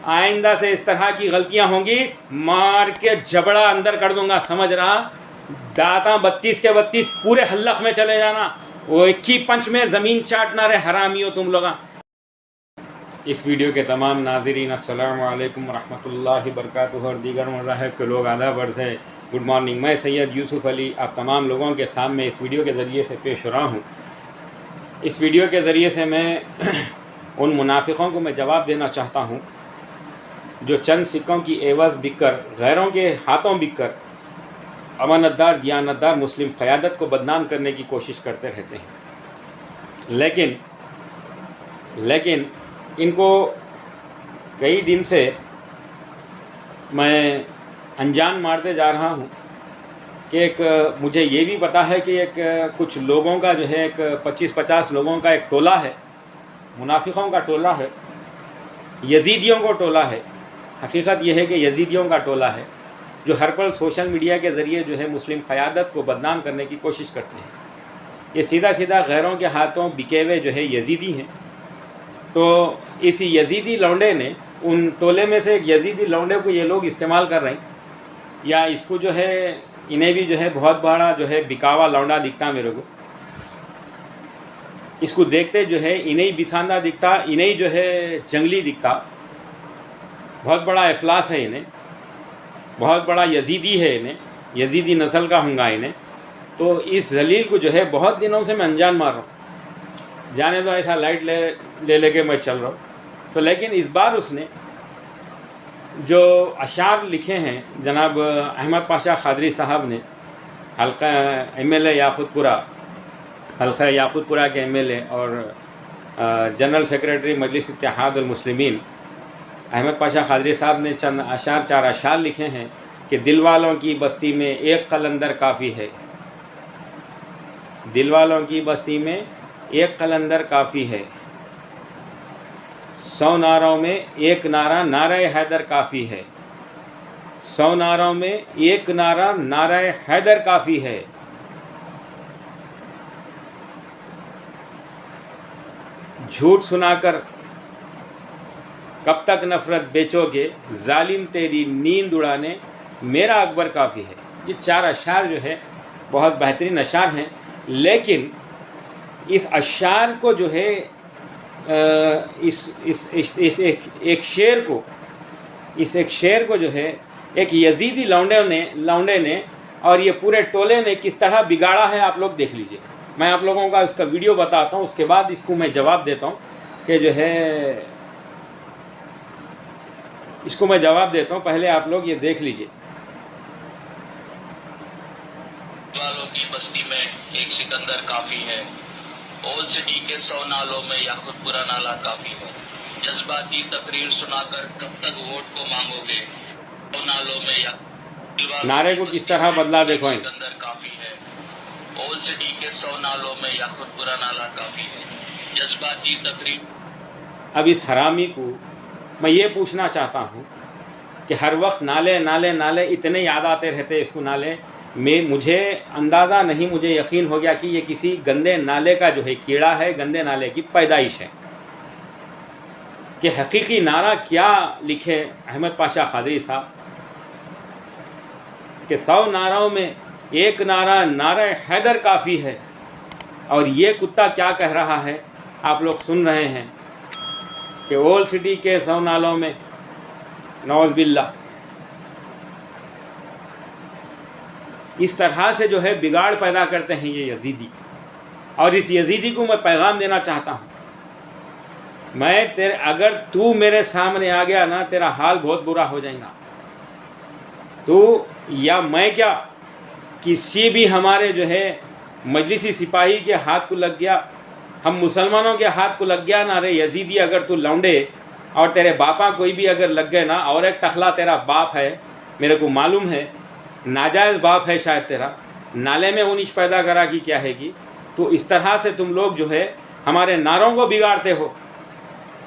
आइंदा से इस तरह की गलतियां होंगी, मार के जबड़ा अंदर कर दूंगा, समझ रहा। दाता 32 के 32 पूरे हल्लक में चले जाना, वो 21 पंच में ज़मीन चाटना रे हरामी हो तुम लोग। इस वीडियो के तमाम नाज़रीन अस्सलामु अलैकुम रहमतुल्लाहि बरकातुहू और दीगर मज़ाहिब के लोग आदाब अर्ज़ है, गुड मॉर्निंग। मैं सैयद यूसुफ़ अली आप तमाम लोगों के सामने इस वीडियो के ज़रिए से पेश हो रहा हूँ। इस वीडियो के ज़रिए से मैं उन मुनाफिकों को मैं जवाब देना चाहता हूँ जो चंद सिक्कों की एवज़ बिककर, गैरों के हाथों बिककर अमानतदार दियानतदार मुस्लिम क़यादत को बदनाम करने की कोशिश करते रहते हैं। लेकिन इनको कई दिन से मैं अनजान मारते जा रहा हूँ कि एक मुझे ये भी पता है कि एक कुछ लोगों का जो है एक 25-50 लोगों का एक टोला है, मुनाफिकों का टोला है, यजीदियों को टोला है। हकीकत यह है कि यजीदियों का टोला है जो हर पल सोशल मीडिया के ज़रिए जो है मुस्लिम क़यादत को बदनाम करने की कोशिश करते हैं। ये सीधा सीधा गैरों के हाथों बिके हुए जो है यजीदी हैं। तो इस यजीदी लौंडे ने, उन टोले में से एक यजीदी लौंडे को ये लोग इस्तेमाल कर रहे हैं, या इसको जो है इन्हें भी जो है बहुत बड़ा जो है बिकावा लौंडा दिखता मेरे को। इसको देखते जो है इन्हें ही बिसांदा दिखता, इन्हें ही जो है जंगली दिखता। बहुत बड़ा इफलास है इन्हें, बहुत बड़ा यजीदी है इन्हें, यजीदी नस्ल का होंगे इन्हें। तो इस जलील को जो है बहुत दिनों से मैं अनजान मार रहा हूँ, जाने दो ऐसा लाइट ले के मैं चल रहा हूँ। तो लेकिन इस बार उसने जो अशार लिखे हैं जनाब अहमद पाशा खादरी साहब ने, हल्का एमएलए याकूतपुरा, हल्का याकूतपुरा के एमएलए और जनरल सेक्रेटरी मजलिस इत्तेहाद उल मुस्लिमीन अहमद पाशा खादरी साहब ने चंद अशार, 4 अशार लिखे हैं कि दिल वालों की बस्ती में एक कलंदर काफ़ी है, दिल वालों की बस्ती में एक कलंदर काफ़ी है, 100 नारों में एक नारा नारे हैदर काफ़ी है, 100 नारों में एक नारा नारे हैदर काफ़ी है। झूठ सुनाकर कब तक नफ़रत बेचोगे, जालिम तेरी नींद उड़ाने मेरा अकबर काफ़ी है। ये 4 अशार जो है बहुत बेहतरीन अशार हैं। लेकिन इस अशार को जो है इस एक शेर को जो है एक यजीदी लौंडे ने और ये पूरे टोले ने किस तरह बिगाड़ा है, आप लोग देख लीजिए। मैं आप लोगों का इसका वीडियो बताता हूँ, उसके बाद इसको मैं जवाब देता हूँ कि जो है इसको मैं जवाब देता हूँ। पहले आप लोग ये देख लीजिए। वालों की बस्ती में एक सिकंदर काफी है, ओल्ड सिटी के 100 नालों में याकूतपुरा नाला काफी है। जज्बाती तकरीर सुनाकर कब तक वोट को मांगोगे, 100 नालों में नारे को किस तरह बदला देखो। सिकंदर काफी है, ओल्ड सिटी के 100 नालों में याकूतपुरा नाला काफी है। जज्बाती तकरीर। अब इस हरामी को मैं ये पूछना चाहता हूँ कि हर वक्त नाले नाले नाले इतने याद आते रहते इसको नाले में, मुझे अंदाज़ा नहीं, मुझे यकीन हो गया कि ये किसी गंदे नाले का जो है कीड़ा है, गंदे नाले की पैदाइश है। कि हकीकी नारा क्या लिखे अहमद पाशा खादरी साहब कि 100 नारों में एक नारा नारे हैदर काफ़ी है। और ये कुत्ता क्या कह रहा है आप लोग सुन रहे हैं कि ओल्ड सिटी के 100 नालों में नौज़ बिल्ला। इस तरह से जो है बिगाड़ पैदा करते हैं ये यजीदी। और इस यजीदी को मैं पैगाम देना चाहता हूँ, अगर तू मेरे सामने आ गया ना, तेरा हाल बहुत बुरा हो जाएगा। तो या मैं क्या, किसी भी हमारे जो है मजलिसी सिपाही के हाथ को लग गया, हम मुसलमानों के हाथ को लग गया ना रे यजीदी, अगर तू लौंडे और तेरे बापा कोई भी अगर लग गए ना, और एक टखला तेरा बाप है, मेरे को मालूम है नाजायज़ बाप है शायद तेरा, नाले में उनिश पैदा करा कि क्या है कि, तो इस तरह से तुम लोग जो है हमारे नारों को बिगाड़ते हो,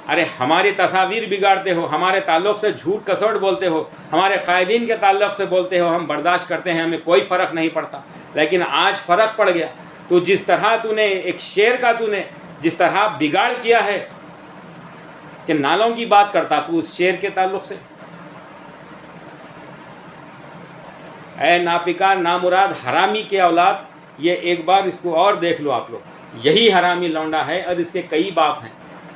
अरे हमारी तस्वीर बिगाड़ते हो, हमारे ताल्लुक़ से झूठ कसौट बोलते हो, हमारे कायदीन के ताल्लुक़ से बोलते हो, हम बर्दाश्त करते हैं, हमें कोई फ़र्क नहीं पड़ता। लेकिन आज फ़र्क पड़ गया। तो जिस तरह तूने एक शेर का तूने जिस तरह बिगाड़ किया है, कि नालों की बात करता तू उस शेर के ताल्लुक़ से। ऐ नापिका नामुराद हरामी के औलाद, ये एक बार इसको और देख लो आप लोग, यही हरामी लौंडा है और इसके कई बाप हैं।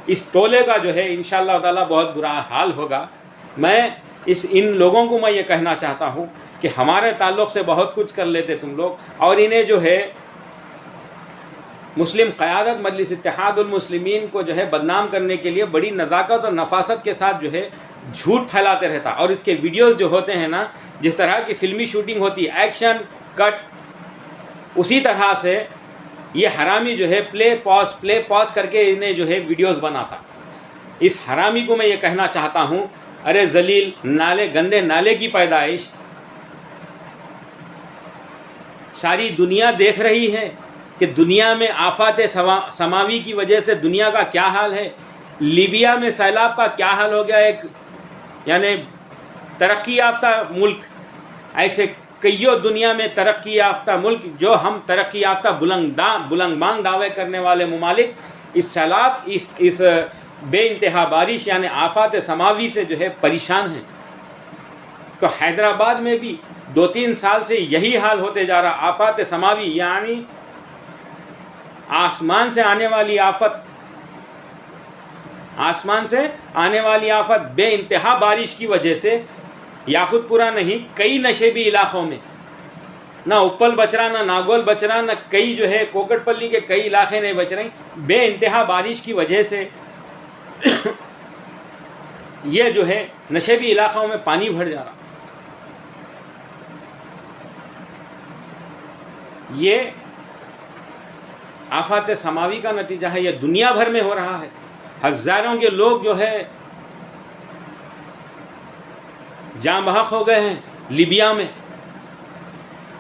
इस टोले का जो है इंशाअल्लाह ताला बहुत बुरा हाल होगा। मैं इन लोगों को मैं ये कहना चाहता हूँ कि हमारे ताल्लुक़ से बहुत कुछ कर लेते तुम लोग, और इन्हें जो है मुस्लिम क़यादत मजलिस इत्तेहादुल मुस्लिमीन को जो है बदनाम करने के लिए बड़ी नज़ाकत और नफासत के साथ जो है झूठ फैलाते रहता। और इसके वीडियोस जो होते हैं ना, जिस तरह की फ़िल्मी शूटिंग होती है, एक्शन कट, उसी तरह से ये हरामी जो है प्ले पॉज करके इन्हें जो है वीडियोस बनाता। इस हरामी को मैं ये कहना चाहता हूँ, अरे जलील नाले, गंदे नाले की पैदाइश सारी दुनिया देख रही है कि दुनिया में आफात समावी की वजह से दुनिया का क्या हाल है। लीबिया में सैलाब का क्या हाल हो गया, एक यानी तरक्की याफ्ता मुल्क, ऐसे कईयों दुनिया में तरक्की याफ्ता मुल्क, जो हम तरक्की याफ्ता बुलंदबांग दावे करने वाले ममालिक, इस सैलाब, इस बेइंतहा बारिश यानी आफात समावी से जो है परेशान हैं। तो हैदराबाद में भी 2-3 साल से यही हाल होते जा रहा। आफात समावी यानी आसमान से आने वाली आफत, आसमान से आने वाली आफत बेइंतहा बारिश की वजह से याकुतपुरा नहीं, कई नशेबी इलाक़ों में, ना उप्पल बच रहा, ना नागौल बच रहा, ना कई जो है कोकटपल्ली के कई इलाके नहीं बच रहे। बेइंतहा बारिश की वजह से ये जो है नशेबी इलाक़ों में पानी भर जा रहा। ये आफात समावी का नतीजा है। ये दुनिया भर में हो रहा है। हज़ारों के लोग जो है जान बहक हो गए हैं लीबिया में।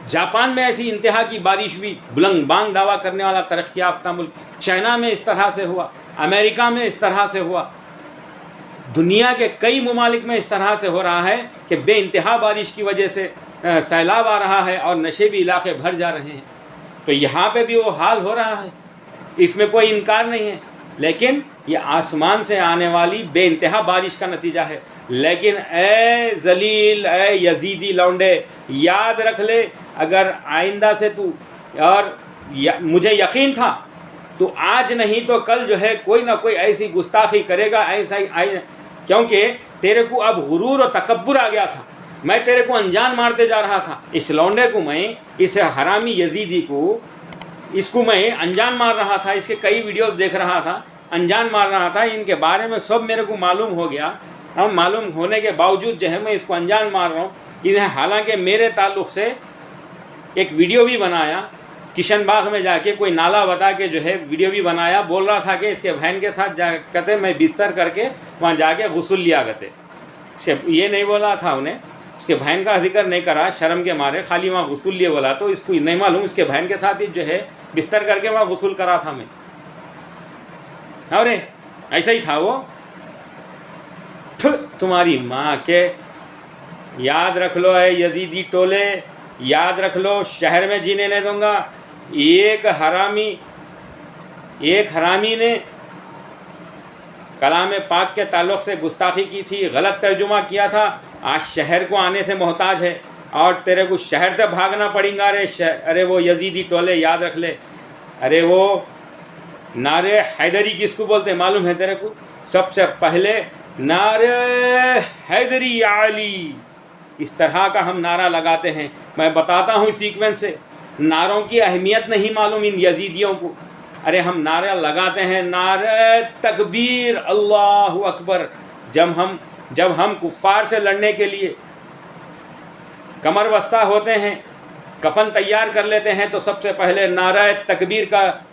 जापान में ऐसी इंतहा की बारिश हुई, बुलंदबांग दावा करने वाला तरक्की याफ्ता मुल्क। चाइना में इस तरह से हुआ, अमेरिका में इस तरह से हुआ, दुनिया के कई ममालिक में इस तरह से हो रहा है कि बेइंतहा बारिश की वजह से सैलाब आ रहा है और नशेबी इलाके भर जा रहे हैं। तो यहाँ पे भी वो हाल हो रहा है, इसमें कोई इनकार नहीं है। लेकिन ये आसमान से आने वाली बेइंतहा बारिश का नतीजा है। लेकिन ए जलील, ए यजीदी लौंडे, याद रख ले, अगर आइंदा से तू, और मुझे यकीन था तो आज नहीं तो कल जो है कोई ना कोई ऐसी गुस्ताखी करेगा, ऐसा ही, क्योंकि तेरे को अब गुरूर और तकब्बुर आ गया था। मैं तेरे को अनजान मारते जा रहा था। इस लौंडे को मैं, इस हरामी यजीदी को, इसको मैं अनजान मार रहा था। इसके कई वीडियोस देख रहा था, अनजान मार रहा था। इनके बारे में सब मेरे को मालूम हो गया। हम मालूम होने के बावजूद जो है मैं इसको अनजान मार रहा हूँ। इन्हें हालांकि मेरे ताल्लुक़ से एक वीडियो भी बनाया, किशन बाग में जाके कोई नाला बता के जो है वीडियो भी बनाया। बोल रहा था कि इसके बहन के साथ जा कहते मैं बिस्तर करके वहाँ जाके गुस्ल लिया करते। ये नहीं बोला था उन्हें, इसके बहन का जिक्र नहीं करा शर्म के मारे, खाली वहाँ गुस्ल लिए बोला। तो इसको नहीं मालूम इसके बहन के साथ ही जो है बिस्तर करके वहाँ गुस्ल करा था मैं। अरे ऐसा ही था वो। तुम्हारी माँ के, याद रख लो है यजीदी टोले, याद रख लो, शहर में जीने नहीं दूंगा। एक हरामी ने कलाम पाक के ताल्लुक़ से गुस्ताखी की थी, गलत तर्जुमा किया था। आज शहर को आने से मोहताज है और तेरे को शहर से भागना पड़ेगा। अरे वो यजीदी टोले, याद रख ले। अरे वो नारे हैदरी किसको बोलते मालूम है तेरे को? सबसे पहले नारे हैदरी आली, इस तरह का हम नारा लगाते हैं। मैं बताता हूँ सीक्वेंस से। नारों की अहमियत नहीं मालूम इन यजीदियों को। अरे हम नारा लगाते हैं, नारे तकबीर, अल्लाहु अकबर। जब हम कुफ़ार से लड़ने के लिए कमर बस्ता होते हैं, कफन तैयार कर लेते हैं, तो सबसे पहले नारा तकबीर का,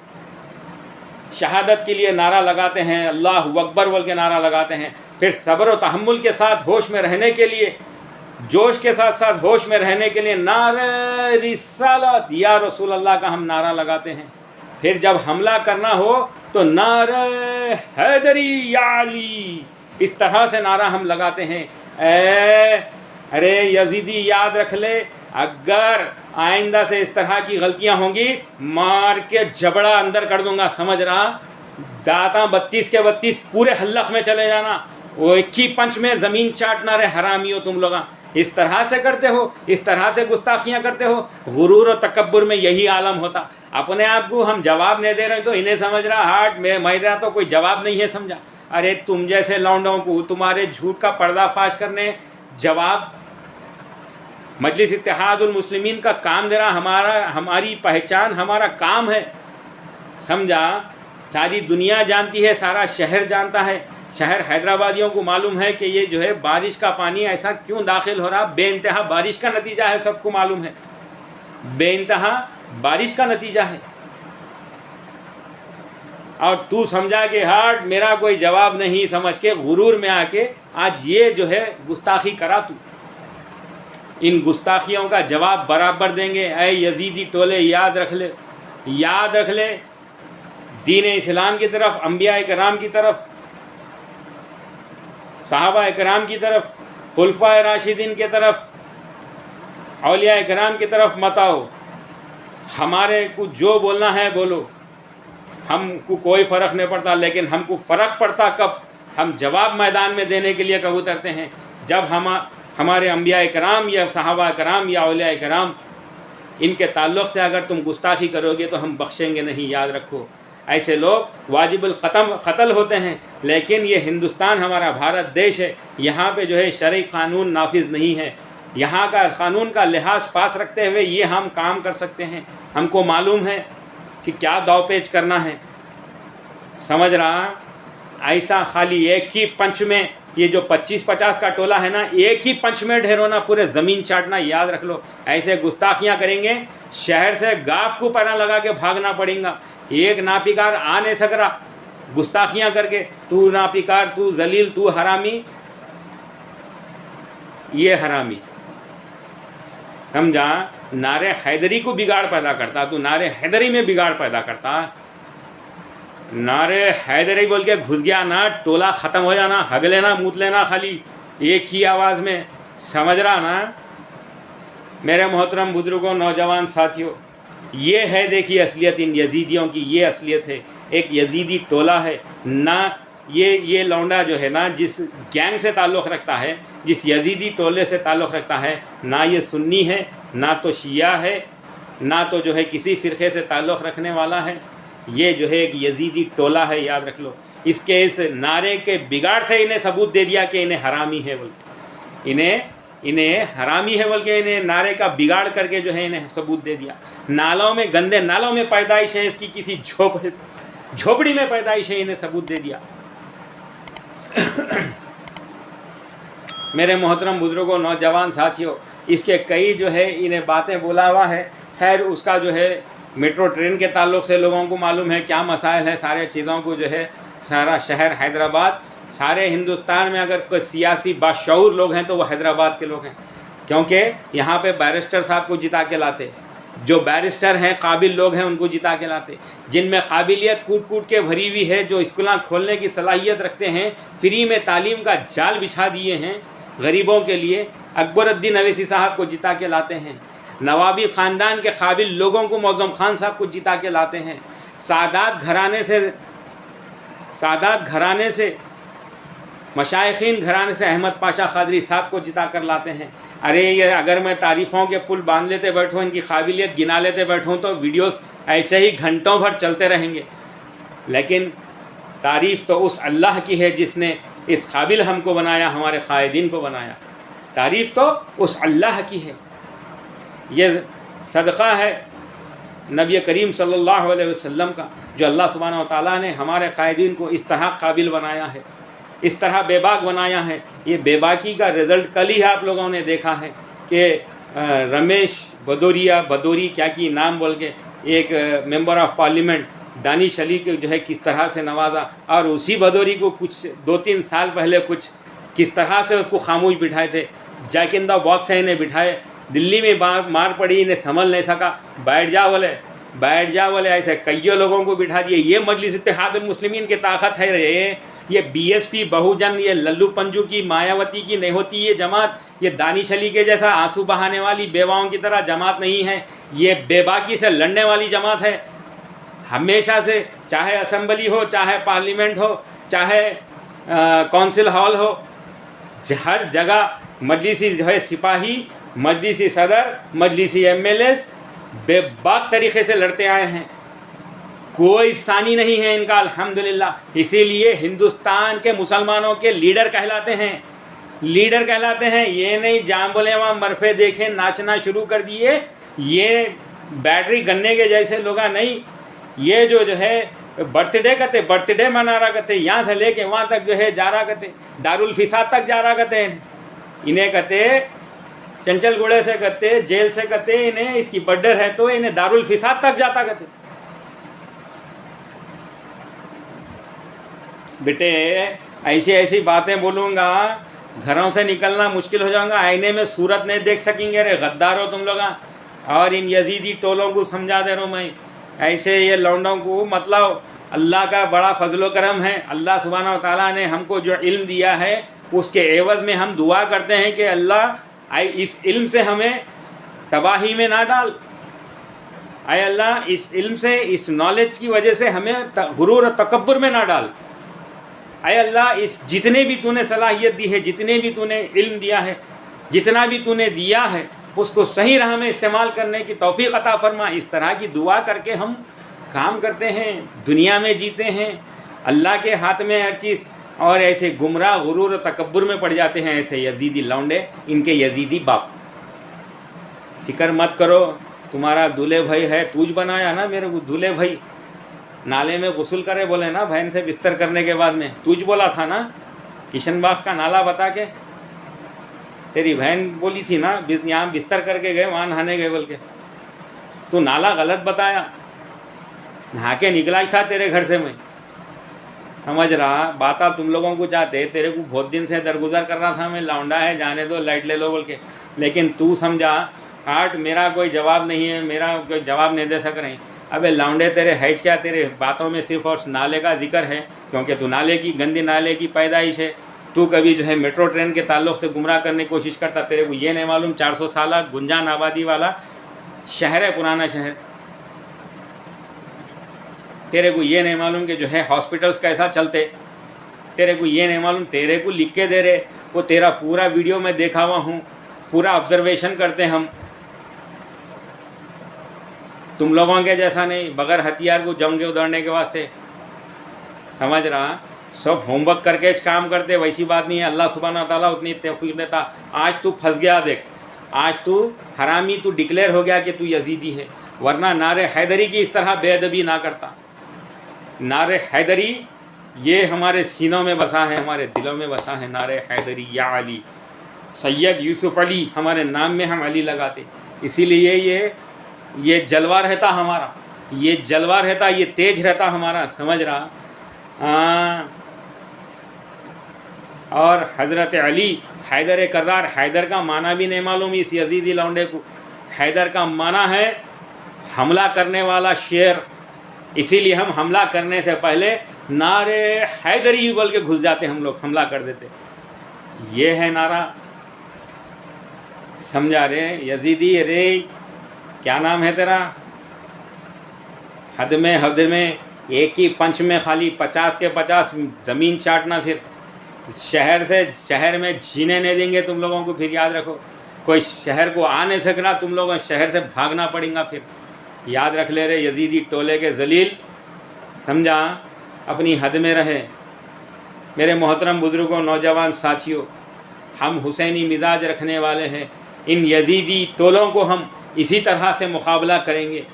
शहादत के लिए नारा लगाते हैं, अल्लाहु अकबर बोल के नारा लगाते हैं। फिर सब्र व तहम्मुल के साथ होश में रहने के लिए, जोश के साथ साथ होश में रहने के लिए नारे रिसालत या रसूल अल्लाह का हम नारा लगाते हैं। फिर जब हमला करना हो तो नारे हैदरी या अली, इस तरह से नारा हम लगाते हैं। अरे यजीदी याद रख ले, अगर आइंदा से इस तरह की गलतियां होंगी मार के जबड़ा अंदर कर दूंगा, समझ रहा? दाता 32 के 32 पूरे हल्लक में चले जाना, वो 21 पंच में ज़मीन चाटना रे हरामी हो तुम लोग। इस तरह से करते हो, इस तरह से गुस्ताखियाँ करते हो। गुरूर और तकब्बुर में यही आलम होता। अपने आप को हम जवाब नहीं दे रहे तो इन्हें समझ रहा हार्ट में मेरा तो कोई जवाब नहीं है समझा। अरे तुम जैसे लौंडों को तुम्हारे झूठ का पर्दाफाश करने जवाब मजलिस इत्तेहादुल मुस्लिमीन का काम देना हमारी पहचान, हमारा काम है समझा। सारी दुनिया जानती है, सारा शहर जानता है। शहर हैदराबादियों को मालूम है कि ये जो है बारिश का पानी ऐसा क्यों दाखिल हो रहा, बेइंतहा बारिश का नतीजा है, सबको मालूम है, बेइंतहा बारिश का नतीजा है। और तू समझा कि हार्ट मेरा कोई जवाब नहीं समझ के गुरूर में आके आज ये जो है गुस्ताखी करा तू। इन गुस्ताखियों का जवाब बराबर देंगे। ऐ यजीदी टोले याद रख ले, याद रख ले। दीन इस्लाम की तरफ, अंबिया कराम की तरफ, सहाबा कराम की तरफ, खुलफा राशिदीन की तरफ, औलिया कराम की तरफ मत आओ। हमारे को जो बोलना है बोलो, हमको कोई फ़र्क नहीं पड़ता। लेकिन हमको फ़र्क पड़ता कब हम जवाब मैदान में देने के लिए कब उतरते हैं, जब हमारे अंबिया कराम या सहाबा कराम या औलिया कराम इनके ताल्लुक़ से अगर तुम गुस्ताखी करोगे तो हम बख्शेंगे नहीं। याद रखो, ऐसे लोग वाजिबुल क़त्ल होते हैं। लेकिन ये हिंदुस्तान हमारा भारत देश है, यहाँ पे जो है शरई क़ानून नाफिज नहीं है। यहाँ का कानून का लिहाज पास रखते हुए ये हम काम कर सकते हैं। हमको मालूम है कि क्या दावपेच करना है, समझ रहा। ऐसा खाली एक ही पंच में ये जो 25-50 का टोला है ना, एक ही पंच में ढेरोना, पूरे ज़मीन चाटना। याद रख लो, ऐसे गुस्ताखियाँ करेंगे शहर से गाफ को पैना लगा के भागना पड़ेगा। एक नापिकार आ नहीं सक रहा गुस्ताखियाँ करके, तू नापिकार, तू जलील, तू हरामी, ये हरामी समझा। नारे हैदरी को बिगाड़ पैदा करता, तू नारे हैदरी में बिगाड़ पैदा करता। नारे हैदरी बोल के घुस गया ना, टोला ख़त्म हो जाना, हग लेना, मूत लेना खाली एक ही आवाज़ में, समझ रहा ना। मेरे मोहतरम बुजुर्गों, नौजवान साथियों, ये है देखिए असलियत इन यजीदियों की, ये असलियत है। एक यजीदी टोला है ना, ये लौंडा जो है ना, जिस गैंग से ताल्लुक़ रखता है, जिस यजीदी टोले से ताल्लुक़ रखता है, ना ये सुन्नी है, ना तो शिया है, ना तो जो है किसी फ़िरक़े से ताल्लुक़ रखने वाला है। ये जो है एक यजीदी टोला है, याद रख लो। इसके इस नारे के बिगाड़ से इन्हें सबूत दे दिया कि इन्हें हरामी है बोल के, इन्हें हरामी है बोल के इन्हें नारे का बिगाड़ करके जो है इन्हें सबूत दे दिया। नालों में, गंदे नालों में पैदाइश है इसकी, किसी झोपड़ी में पैदाइश है, इन्हें सबूत दे दिया। मेरे मोहतरम बुजुर्गों, नौजवान साथियों, इसके कई जो है इन्हें बातें बोला हुआ है। खैर उसका जो है मेट्रो ट्रेन के ताल्लुक़ से लोगों को मालूम है क्या मसाइल है। सारे चीज़ों को जो है सारा शहर हैदराबाद, सारे हिंदुस्तान में अगर कोई सियासी बाशऊर लोग हैं तो वो हैदराबाद के लोग हैं, क्योंकि यहाँ पे बैरिस्टर साहब को जिता के लाते, जो बैरिस्टर हैं काबिल लोग हैं उनको जिता के लाते, जिनमें काबिलियत कूट कूट के भरी हुई है, जो स्कूल खोलने की सलाहियत रखते हैं, फ्री में तालीम का जाल बिछा दिए हैं गरीबों के लिए। अकबरुद्दीन अवैसी साहब को जिता के लाते हैं, नवाबी ख़ानदान के काबिल लोगों को मौज़म खान साहब को जिता के लाते हैं, सादात घराने से मशाइखीन घराने से अहमद पाशा क़ादरी साहब को जिता कर लाते हैं। अरे ये अगर मैं तारीफ़ों के पुल बांध लेते बैठूँ, इनकी काबिलियत गिना लेते बैठूँ तो वीडियोस ऐसे ही घंटों भर चलते रहेंगे। लेकिन तारीफ़ तो उस अल्लाह की है जिसने इस काबिल हमको बनाया, हमारे क़ायदीन को बनाया। तारीफ़ तो उस अल्लाह की है। ये सदक़ा है नबी करीम सल्लल्लाहु अलैहि वसल्लम का, जो अल्लाह सुब्हानहू व तआला ने हमारे क़ायदीन को इस तरह काबिल बनाया है, इस तरह बेबाक बनाया है। ये बेबाकी का रिज़ल्ट कल ही आप लोगों ने देखा है कि रमेश बदौरी क्या की नाम बोल के एक member of parliament Danish Ali को जो है किस तरह से नवाजा, और उसी बदौरी को कुछ 2-3 साल पहले कुछ किस तरह से उसको खामोश बिठाए थे। जैक इन द बॉक्स है इन्हें बिठाए, दिल्ली में मार पड़ी, इन्हें संभल नहीं सका, बैठ जा बोले, ऐसे कईयों लोगों को बिठा दिए। ये मजलिस इत्तेहादुल मुस्लिमीन की ताकत है। ये बीएसपी बहुजन, ये लल्लू पंजू की, मायावती की नहीं होती ये जमात। ये दानिश अली के जैसा आंसू बहाने वाली बेवाओं की तरह जमात नहीं है, ये बेबाकी से लड़ने वाली जमात है। हमेशा से, चाहे असेंबली हो, चाहे पार्लियामेंट हो, चाहे कौंसिल हॉल हो, हर जगह मजलिसी जो है सिपाही, मजलिसी सदर, मजलिसी एमएलएस बेबाक तरीके से लड़ते आए हैं। कोई सानी नहीं है इनका, अल्हम्दुलिल्लाह। इसीलिए हिंदुस्तान के मुसलमानों के लीडर कहलाते हैं, लीडर कहलाते हैं। ये नहीं जाम बोले वहाँ मरफे देखे नाचना शुरू कर दिए, ये बैटरी गन्ने के जैसे लोग नहीं। ये जो है बर्थडे करते, बर्थडे मना रहा करते, यहाँ से लेके वहाँ तक जो है जा रहा करते, दारुल फिसाद तक जा रहा करते। इन्हें कहते चंचल गुड़े से करते, जेल से करते, इन्हें इसकी बर्थडे है तो इन्हें दारुल फिसाद तक जाता करते। बेटे ऐसी ऐसी बातें बोलूँगा, घरों से निकलना मुश्किल हो जाएगा, आईने में सूरत नहीं देख सकेंगे। रे गद्दार हो तुम लोग। और इन यजीदी टोलों को समझा दे रहा हूँ मैं, ऐसे ये लौंडों को, मतलब अल्लाह का बड़ा फजलो करम है। अल्लाह सुब्हानहू व तआला ने हमको जो इल्म दिया है उसके एवज़ में हम दुआ करते हैं कि अल्लाह इस इल्म से हमें तबाही में ना डाल। आए अल्लाह इस इल्म से, इस नॉलेज की वजह से हमें गुरूर और तकब्बुर में ना डाल। आए अल्लाह इस जितने भी तूने सलाहियत दी है, जितने भी तूने इल्म दिया है, जितना भी तूने दिया है, उसको सही राह में इस्तेमाल करने की तौफीक अता फरमा। इस तरह की दुआ करके हम काम करते हैं, दुनिया में जीते हैं, अल्लाह के हाथ में हर चीज़। और ऐसे गुमराह गुरूर और तकब्बुर में पड़ जाते हैं ऐसे यजीदी लौंडे, इनके यजीदी बाप। फिक्र मत करो, तुम्हारा दूल्हे भाई है, तूज बनाया ना मेरे को दूल्हे भाई। नाले में गुस्ल करे बोले ना बहन से बिस्तर करने के बाद में, तूज बोला था ना किशनबाग का नाला बता के। तेरी बहन बोली थी ना यहाँ बिस्तर करके गए, वहाँ नहाने गए बोल के। तू नाला गलत बताया, नहा के निकला था तेरे घर से मैं। समझ रहा बात आप तुम लोगों को चाहते, तेरे को बहुत दिन से दरगुजर कर रहा था मैं, लौंडा है जाने दो, लाइट ले लो बोल के। लेकिन तू समझा आठ मेरा कोई जवाब नहीं है, मेरा कोई जवाब नहीं दे सक रहे। अबे लौंडे तेरे हैज क्या, तेरे बातों में सिर्फ और नाले का जिक्र है, क्योंकि तू नाले की, गंदी नाले की पैदाइश है। तू कभी जो है मेट्रो ट्रेन के ताल्लुक से गुमराह करने की कोशिश करता। तेरे को ये नहीं मालूम 400 साल गुंजान आबादी वाला शहर है, पुराना शहर। तेरे को ये नहीं मालूम कि जो है हॉस्पिटल्स कैसा चलते। तेरे को ये नहीं मालूम, तेरे को लिख के दे रहे, वो तेरा पूरा वीडियो में देखा हुआ हूँ, पूरा ऑब्जर्वेशन करते हम। तुम लोगों के जैसा नहीं, बगैर हथियार को जंग के उधरने के वास्ते। समझ रहा, सब होमवर्क करके इस काम करते, वैसी बात नहीं है। अल्लाह सुब्हानहू व तआला उतनी तौफीक देता। आज तू फंस गया, देख आज तू हरामी, तू डिक्लेयर हो गया कि तू यजीदी है, वरना नारे हैदरी की इस तरह बेअदबी ना करता। नारे हैदरी ये हमारे सीनों में बसा है, हमारे दिलों में बसा है। नारे हैदरी या अली, सैयद यूसुफ अली, हमारे नाम में हम अली लगाते। इसीलिए ये जलवा रहता हमारा, ये जलवा रहता, ये तेज रहता हमारा। समझ रहा। और हज़रत अली हैदर कर्रार, हैदर का माना भी नहीं मालूम इस यजीदी लौंडे को। हैदर का माना है हमला करने वाला शेर। इसीलिए हम हमला करने से पहले नारे हैदरी बोल के घुस जाते, हम लोग हमला कर देते। ये है नारा, समझा रे यजीदी। रे क्या नाम है तेरा? हद में एक ही पंच में खाली 50 के 50 ज़मीन चाटना। फिर शहर में जीने नहीं देंगे तुम लोगों को। फिर याद रखो, कोई शहर को आ नहीं सकना, तुम लोगों शहर से भागना पड़ेगा। फिर याद रख ले रहे यजीदी टोले के जलील, समझा, अपनी हद में रहे। मेरे मोहतरम बुजुर्गों, नौजवान साथियों, हम हुसैनी मिजाज रखने वाले हैं। इन यजीदी टोलों को हम इसी तरह से मुकाबला करेंगे,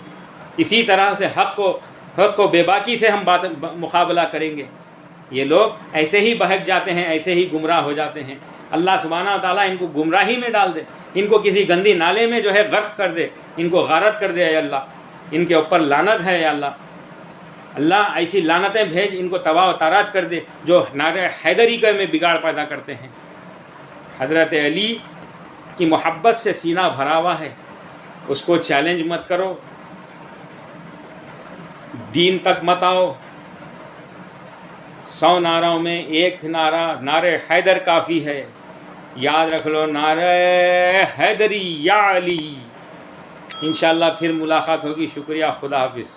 इसी तरह से हक़ को बेबाकी से हम मुकाबला करेंगे। ये लोग ऐसे ही बहक जाते हैं, ऐसे ही गुमराह हो जाते हैं। अल्लाह सुब्हानहू व तआला इनको गुमराही में डाल दे, इनको किसी गंदी नाले में जो है गर्क कर दे, इनको गारत कर दे। अल्लाह इनके ऊपर लानत है। अल्लाह अल्लाह ऐसी लानतें भेज, इनको तबाह व ताराज कर दे जो नारे हैदरी के में बिगाड़ पैदा करते हैं। हज़रत अली की मोहब्बत से सीना भरा हुआ है, उसको चैलेंज मत करो, दीन तक मत आओ। 100 नारों में एक नारा नारे हैदर काफ़ी है। याद रख लो, नारे हैदरी या अली। इंशाअल्लाह फिर मुलाकात होगी। शुक्रिया, खुदा हाफिज़।